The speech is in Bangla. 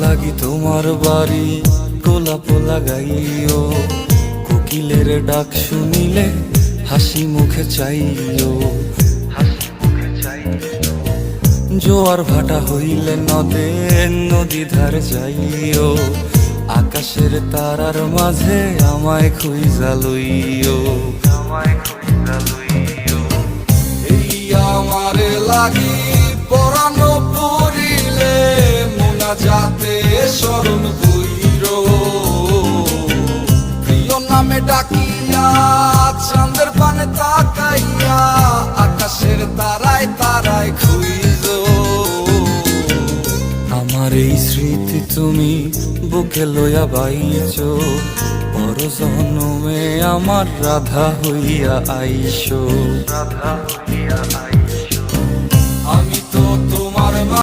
লাগি তোমার বাড়ি গোলাপ লাগাইও, কোকিলের ডাক শুনিলে হাসি মুখে চাইও, জোয়ার ভাটা হইলে নদে নদী ধারে যাইও, আকাশের তারার মাঝে আমায় খুঁজা লইও, এই আমারে লাগি পরানো পড়িলে মোনাজাতে স্মরণ কইরো, প্রিয় নামে ডাকিয়া চাঁদের পানে তাকাইয়া আকাশের তারায় তারায় খুঁজো। আমার এই স্মৃতি তুমি বুকে লইয়া বাইছো, পর জন্মে আমার রাধা হইয়া আইসো, রাধা হইয়া